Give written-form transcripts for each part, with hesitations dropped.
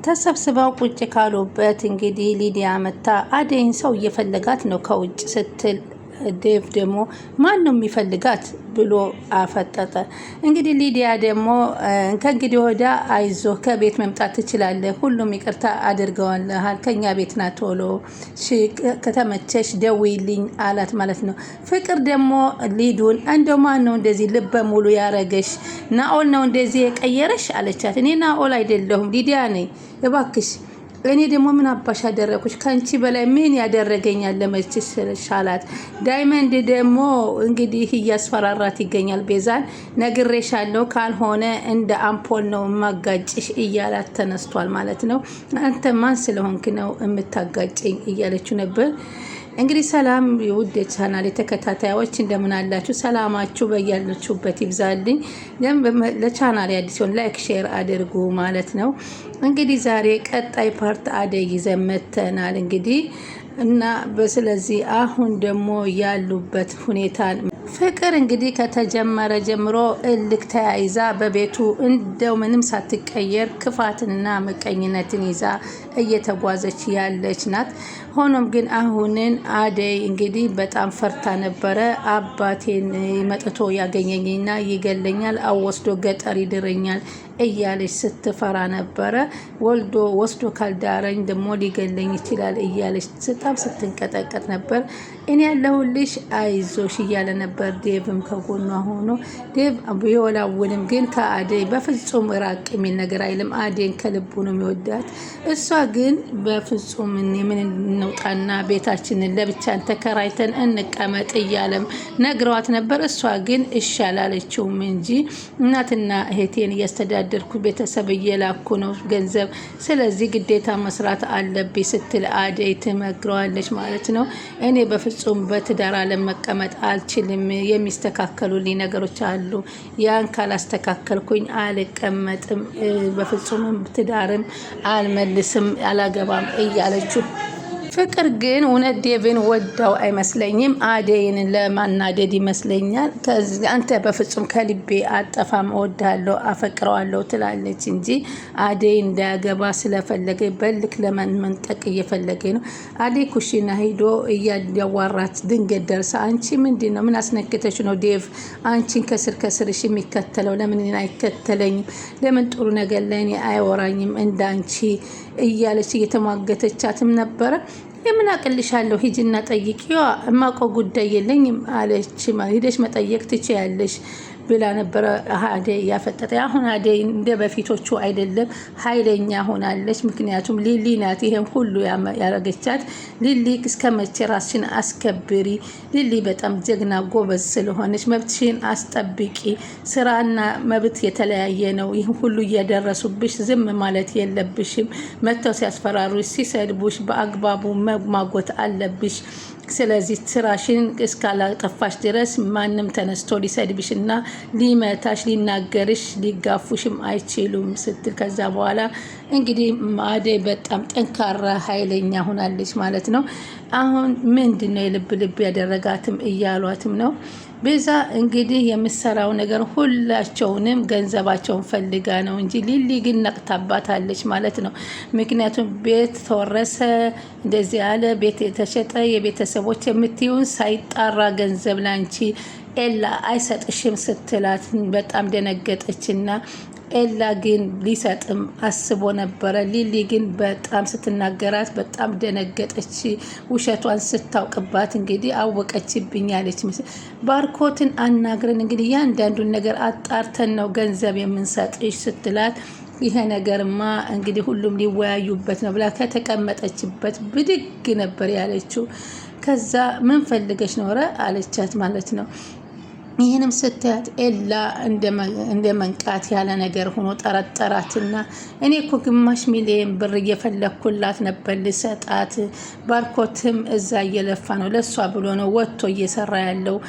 ተሰብስበው ቁጭ ካሉበት እንግዲህ ሊዲያ መታ አደይን ሰው እየፈለጋት ነው ከውጭ ስትል ዴቭ ደግሞ ማን ነው የሚፈልጋት ብሎ አፈጠጠ። እንግዲህ ሊዲያ ደግሞ ከእንግዲህ ወዲያ አይዞህ ከቤት መምጣት ትችላለህ፣ ሁሉም ይቅርታ አድርገዋልሃል፣ ከኛ ቤት ናት፣ ቶሎ ከተመቸሽ ደውይልኝ አላት ማለት ነው። ፍቅር ደግሞ ሊዱን እንደው ማን ነው እንደዚህ ልበ ሙሉ ያረገሽ? ናኦል ነው እንደዚህ የቀየረሽ አለቻት። እኔ ናኦል አይደለሁም ሊዲያ ነኝ፣ እባክሽ እኔ ደግሞ ምን አባሽ ያደረኩሽ? ከአንቺ በላይ ምን ያደረገኛል? ለመችሽ ሻላት። ዳይመንድ ደግሞ እንግዲህ እያስፈራራት ይገኛል። ቤዛን ነግሬሻለሁ፣ ካልሆነ እንደ አምፖል ነው ማጋጭሽ እያላት ተነስቷል ማለት ነው። አንተ ማን ስለሆንክ ነው የምታጋጭኝ እያለችው ነበር። እንግዲህ ሰላም ውድ ቻናል ተከታታዮች እንደምን አላችሁ? ሰላማችሁ በያላችሁበት ይብዛልኝ። ለቻናል አዲስ ሆን ላይክ ሼር አድርጉ ማለት ነው። እንግዲህ ዛሬ ቀጣይ ፓርት አደይ ይዘን መተናል እንግዲህ እና ስለዚህ አሁን ደግሞ ያሉበት ሁኔታ ፍቅር እንግዲህ ከተጀመረ ጀምሮ እልክ ተያይዛ በቤቱ እንደው ምንም ሳትቀየር ክፋትንና ምቀኝነትን ይዛ እየተጓዘች ያለች ናት። ሆኖም ግን አሁንን አደይ እንግዲህ በጣም ፈርታ ነበረ። አባቴን መጥቶ ያገኘኝና ይገለኛል፣ አወስዶ ገጠር ይድረኛል እያለች ስትፈራ ነበረ። ወስዶ ካልዳረኝ ደግሞ ሊገለኝ ይችላል እያለች በጣም ስትንቀጠቀጥ ነበር። እኔ ያለሁልሽ አይዞሽ እያለ ነበር። ዴቭም ከጎኗ ሆኖ ዴቭ ቢወላውልም ግን ከአደይ በፍጹም ራቅ የሚል ነገር አይልም። አደይን ከልቡ ነው የሚወዳት። እሷ ግን በፍጹም ምን እንውጣና ቤታችንን ለብቻን ተከራይተን እንቀመጥ እያለም ነግረዋት ነበር። እሷ ግን እሺ አላለችውም እንጂ እናትና እህቴን እያስተዳደርኩ ቤተሰብ እየላኩ ነው ገንዘብ፣ ስለዚህ ግዴታ መስራት አለብኝ ስትል አደይ ትመክረዋለች ማለት ነው። እኔ በፍጹም በትዳር አለም መቀመጥ አልችልም፣ የሚስተካከሉልኝ ነገሮች አሉ፣ ያን ካላስተካከልኩኝ አልቀመጥም፣ በፍጹም ትዳርም አልመልስም፣ አላገባም እያለችው ፍቅር ግን እውነት ዴቭን ወዳው አይመስለኝም። አደይን ለማናደድ ይመስለኛል። ከዚህ አንተ በፍጹም ከልቤ አጠፋም፣ እወዳለሁ፣ አፈቅረዋለሁ ትላለች እንጂ አደይ እንዳያገባ ስለፈለገ በልክ ለመንጠቅ እየፈለገ ነው። አደይ ኩሽና ሂዶ እያዋራት ድንገት ደርሳ አንቺ ምንድን ነው? ምን አስነክተሽ ነው ዴቭ አንቺን ከስር ከስርሽ የሚከተለው? ለምን አይከተለኝም? ለምን ጥሩ ነገር ለእኔ አይወራኝም እንዳንቺ እያለች እየተሟገተቻትም ነበረ። የምን አቅልሻለሁ ሂጂና ጠይቂዋ፣ እማውቀው ጉዳይ የለኝም አለች። ሂደሽ መጠየቅ ትችያለሽ ብላ ነበረ አደይ ያፈጠጠ። አሁን አደይ እንደ በፊቶቹ አይደለም፣ ኃይለኛ ሆናለች። ምክንያቱም ሊሊ ናት ይሄን ሁሉ ያረገቻት። ሊሊ እስከ መቼ ራስሽን አስከብሪ፣ ሊሊ በጣም ጀግና ጎበዝ ስለሆነች መብትሽን አስጠብቂ፣ ስራና መብት የተለያየ ነው። ይህ ሁሉ እየደረሱብሽ ዝም ማለት የለብሽም። መተው ሲያስፈራሩሽ ሲሰድቡሽ በአግባቡ መማጎት አለብሽ። ስለዚህ ስራሽን እስካላጠፋሽ ድረስ ማንም ተነስቶ ሊሰድብሽና ሊመታሽ ሊናገርሽ ሊጋፉሽም አይችሉም ስትል ከዛ በኋላ እንግዲህ አደይ በጣም ጠንካራ ኃይለኛ ሆናለች ማለት ነው። አሁን ምንድነው የልብ ልብ ያደረጋትም እያሏትም ነው። ቤዛ እንግዲህ የምሰራው ነገር ሁላቸውንም ገንዘባቸውን ፈልጋ ነው እንጂ ሊሊ ግን ነቅታባታለች ማለት ነው። ምክንያቱም ቤት ተወረሰ፣ እንደዚህ ያለ ቤት የተሸጠ የቤተሰቦች የምትይውን ሳይጣራ ገንዘብ ላንቺ ኤላ አይሰጥሽም ስትላት በጣም ደነገጠችና ኤላ ግን ሊሰጥም አስቦ ነበረ። ሊሊ ግን በጣም ስትናገራት በጣም ደነገጠች። ውሸቷን ስታውቅባት እንግዲህ አወቀችብኝ አለች። ባርኮትን አናግረን እንግዲህ ያንዳንዱን ነገር አጣርተን ነው ገንዘብ የምንሰጥሽ ስትላት ይሄ ነገርማ እንግዲህ ሁሉም ሊወያዩበት ነው ብላ ከተቀመጠችበት ብድግ ነበር ያለችው። ከዛ ምን ፈልገሽ ኖረ አለቻት ማለት ነው። ይህንም ስታያት ኤላ እንደ መንቃት ያለ ነገር ሆኖ ጠረጠራትና እኔ እኮ ግማሽ ሚሊዮን ብር እየፈለኩላት ነበር ልሰጣት፣ ባርኮትም እዛ እየለፋ ነው ለሷ ብሎ ነው ወጥቶ እየሰራ ያለው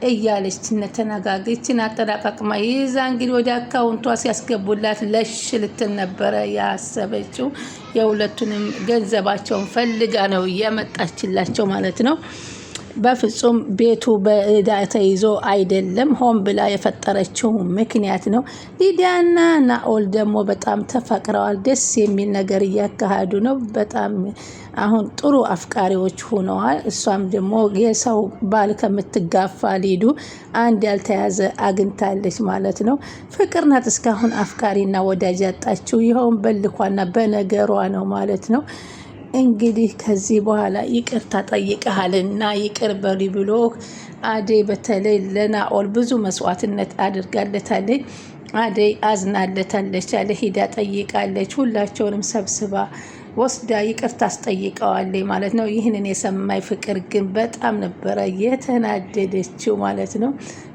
እያለች ተነጋገችን። አጠላቃቅማ ይዛ እንግዲህ ወደ አካውንቷ ሲያስገቡላት ለሽ ልትል ነበረ ያሰበችው። የሁለቱንም ገንዘባቸውን ፈልጋ ነው እያመጣችላቸው ማለት ነው። በፍጹም ቤቱ በእዳ ተይዞ አይደለም፣ ሆን ብላ የፈጠረችው ምክንያት ነው። ሊዲያና ናኦል ደግሞ በጣም ተፋቅረዋል። ደስ የሚል ነገር እያካሄዱ ነው። በጣም አሁን ጥሩ አፍቃሪዎች ሆነዋል። እሷም ደግሞ የሰው ባል ከምትጋፋ ሊዱ አንድ ያልተያዘ አግኝታለች ማለት ነው። ፍቅር ናት እስካሁን አፍቃሪና ወዳጅ ያጣችው፣ ይኸውም በልኳና በነገሯ ነው ማለት ነው። እንግዲህ ከዚህ በኋላ ይቅርታ ጠይቀሃልና ይቅር በሪ ብሎ አደይ በተለይ ለናኦል ብዙ መስዋዕትነት አድርጋለታለች። አደይ አዝናለታለች አለ ሂዳ ጠይቃለች። ሁላቸውንም ሰብስባ ወስዳ ይቅርታ አስጠይቀዋለች ማለት ነው። ይህንን የሰማይ ፍቅር ግን በጣም ነበረ የተናደደችው ማለት ነው።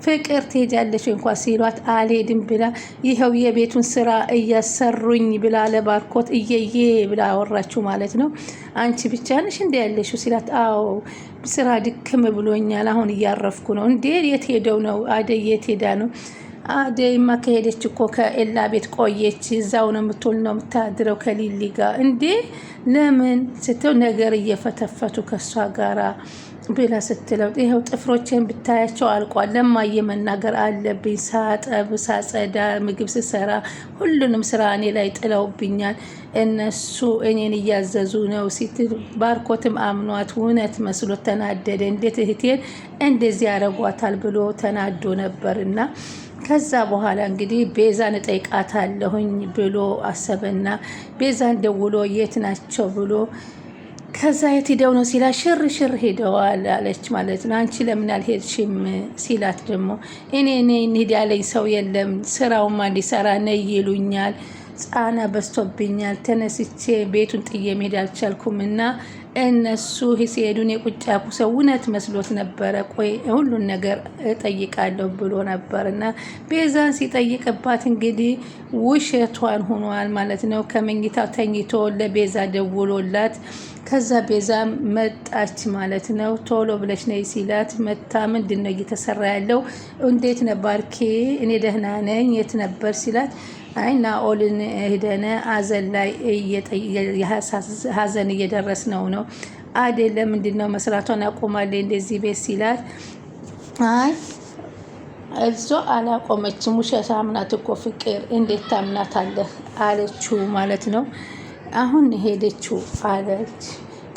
ፍቅር ትሄጃለች እንኳ ሲሏት አልሄድም ብላ ይኸው የቤቱን ስራ እያሰሩኝ ብላ ለባርኮት እየዬ ብላ አወራችሁ ማለት ነው። አንቺ ብቻ ነሽ እንደ ያለሽው ሲላት፣ አዎ ስራ ድክም ብሎኛል፣ አሁን እያረፍኩ ነው። እንዴ የት ሄደው ነው? አደይ የት ሄዳ ነው? አደይማ ከሄደች እኮ ከኤላ ቤት ቆየች። እዛው ነው የምትውል ነው የምታድረው ከሊሊ ጋር። እንዴ ለምን ስትው ነገር እየፈተፈቱ ከእሷ ጋራ ብላ ስትለው፣ ይኸው ጥፍሮችን ብታያቸው አልቋል። ለማየ መናገር አለብኝ። ሳጠብ፣ ሳጸዳ፣ ምግብ ስሰራ ሁሉንም ስራ እኔ ላይ ጥለውብኛል። እነሱ እኔን እያዘዙ ነው ሲትል ባርኮትም አምኗት እውነት መስሎት ተናደደ። እንዴት እህቴን እንደዚህ ያረጓታል ብሎ ተናዶ ነበርና ከዛ በኋላ እንግዲህ ቤዛን እጠይቃታለሁኝ ብሎ አሰበና ቤዛን ደውሎ የት ናቸው ብሎ ከዛ የት ሄደው ነው ሲላት ሽር ሽር ሄደዋል አለች ማለት ነው። አንቺ ለምን አልሄድሽም ሲላት ደግሞ እኔ እንሂድ ያለኝ ሰው የለም፣ ስራውማ እንዲሰራ ነይ ይሉኛል፣ ጫና በዝቶብኛል፣ ተነስቼ ቤቱን ጥዬ መሄድ አልቻልኩም እና እነሱ ሲሄዱን የቁጭ ያልኩ ሰው እውነት መስሎት ነበረ። ቆይ ሁሉን ነገር እጠይቃለሁ ብሎ ነበር እና ቤዛን ሲጠይቅባት እንግዲህ ውሸቷን ሆኗል ማለት ነው። ከመኝታው ተኝቶ ለቤዛ ደውሎላት ከዛ ቤዛ መጣች ማለት ነው። ቶሎ ብለሽ ነይ ሲላት መታ ምንድን ነው እየተሰራ ያለው? እንዴት ነባርኬ? እኔ ደህና ነኝ። የት ነበር ሲላት አይ ናኦልን ሄደነ ሀዘን ላይ ሀዘን እየደረስ ነው አደይ ለምንድን ነው መስራቷን አቆማለች እንደዚህ ቤት ሲላት አይ እዞ አላቆመችም፣ ውሸት አምናት እኮ ፍቅር እንዴት ታምናታለህ አለችው ማለት ነው። አሁን ሄደችው አለች።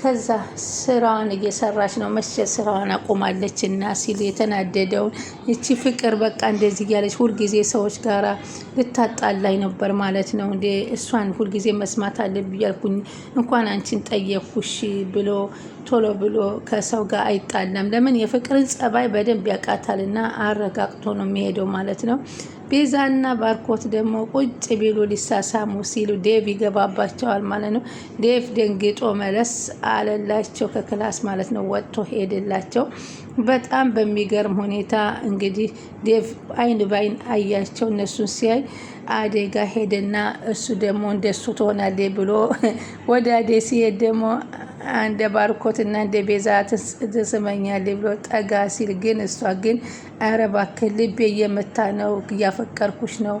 ከዛ ስራዋን እየሰራች ነው መቼ ስራዋን አቆማለች እና ሲል የተናደደውን እቺ ፍቅር በቃ እንደዚህ እያለች ሁልጊዜ ሰዎች ጋራ ልታጣላይ ነበር ማለት ነው። እንደ እሷን ሁልጊዜ መስማት አለብኝ እያልኩኝ እንኳን አንቺን ጠየኩሽ ብሎ ቶሎ ብሎ ከሰው ጋር አይጣላም። ለምን የፍቅርን ጸባይ በደንብ ያውቃታልና አረጋግቶ ነው የሚሄደው ማለት ነው። ቤዛና ባርኮት ደግሞ ቁጭ ቢሉ ሊሳሳሙ ሲሉ ዴቭ ይገባባቸዋል ማለት ነው። ዴቭ ደንግጦ መለስ አለላቸው ከክላስ ማለት ነው። ወጥቶ ሄደላቸው። በጣም በሚገርም ሁኔታ እንግዲህ ዴቭ አይን ባይን አያቸው። እነሱን ሲያይ አደይ ጋ ሄደና እሱ ደግሞ እንደሱ ትሆናለች ብሎ ወደ አደይ ሲሄድ ደግሞ እንደ ባርኮትና እንደ ቤዛ ትስመኛለች ብሎ ጠጋ ሲል ግን እሷ ግን ኧረ እባክህ ልቤ እየመታ ነው፣ እያፈቀርኩሽ ነው፣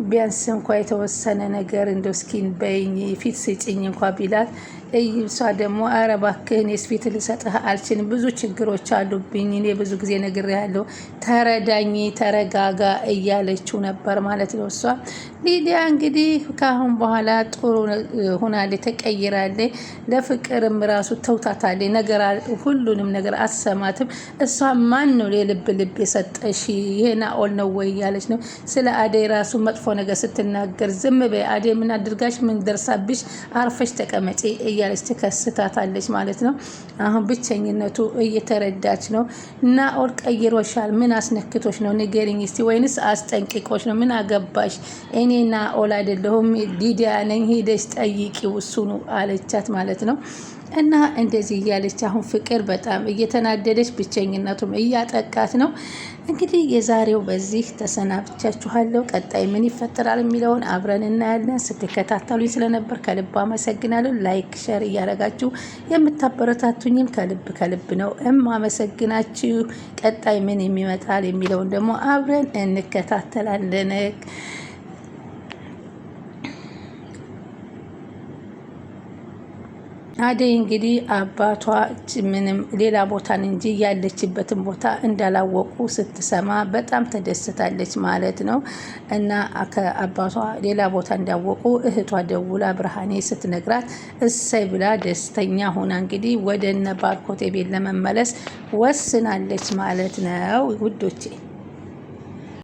ቢያንስ እንኳ የተወሰነ ነገር እንደው እስኪን በይኝ ፊት ስጭኝ እንኳ ቢላት እሷ ደግሞ ኧረ እባክህ እኔስ ፊት ልሰጥህ አልችልም፣ ብዙ ችግሮች አሉብኝ፣ እኔ ብዙ ጊዜ ነግሬሃለሁ፣ ተረዳኝ፣ ተረጋጋ እያለችው ነበር ማለት ነው። እሷ ሊዲያ እንግዲህ ከአሁን በኋላ ጥሩ ሆናለች፣ ተቀይራለች። ለፍቅርም ራሱ ተውታታለች፣ ነገር ሁሉንም ነገር አሰማትም። እሷ ማን ነው የልብ ልብ የሰጠሽ ይሄ ናኦል ነው ወይ እያለች ነው። ስለ አደይ ራሱ መጥፎ ነገር ስትናገር ዝም በይ፣ አደይ ምን አድርጋሽ ምን ደርሳብሽ፣ አርፈሽ ተቀመጪ እያለች ትከስታታለች ማለት ነው። አሁን ብቸኝነቱ እየተረዳች ነው። ናኦል ቀይሮሻል፣ ምን አስነክቶች ነው ንገሪኝ እስቲ፣ ወይንስ አስጠንቅቆች ነው? ምን አገባሽ? እኔ ናኦል አይደለሁም ሊዲያ ነኝ፣ ሂደሽ ጠይቂው እሱኑ አለቻት ማለት ነው። እና እንደዚህ እያለች አሁን ፍቅር በጣም እየተናደደች ብቸኝነቱም እያጠቃት ነው። እንግዲህ የዛሬው በዚህ ተሰናብቻችኋለሁ። ቀጣይ ምን ይፈጠራል የሚለውን አብረን እናያለን። ስትከታተሉኝ ስለነበር ከልብ አመሰግናለሁ። ላይክ ሸር እያደረጋችሁ የምታበረታቱኝም ከልብ ነው አመሰግናችሁ። ቀጣይ ምን የሚመጣል የሚለውን ደግሞ አብረን እንከታተላለን። አደይ እንግዲህ አባቷ ምንም ሌላ ቦታን እንጂ ያለችበትን ቦታ እንዳላወቁ ስትሰማ በጣም ተደስታለች ማለት ነው። እና ከአባቷ ሌላ ቦታ እንዳወቁ እህቷ ደውላ ብርሃኔ ስትነግራት እሰይ ብላ ደስተኛ ሆና እንግዲህ ወደ እነ ባርኮቴ ቤት ለመመለስ ወስናለች ማለት ነው ውዶቼ።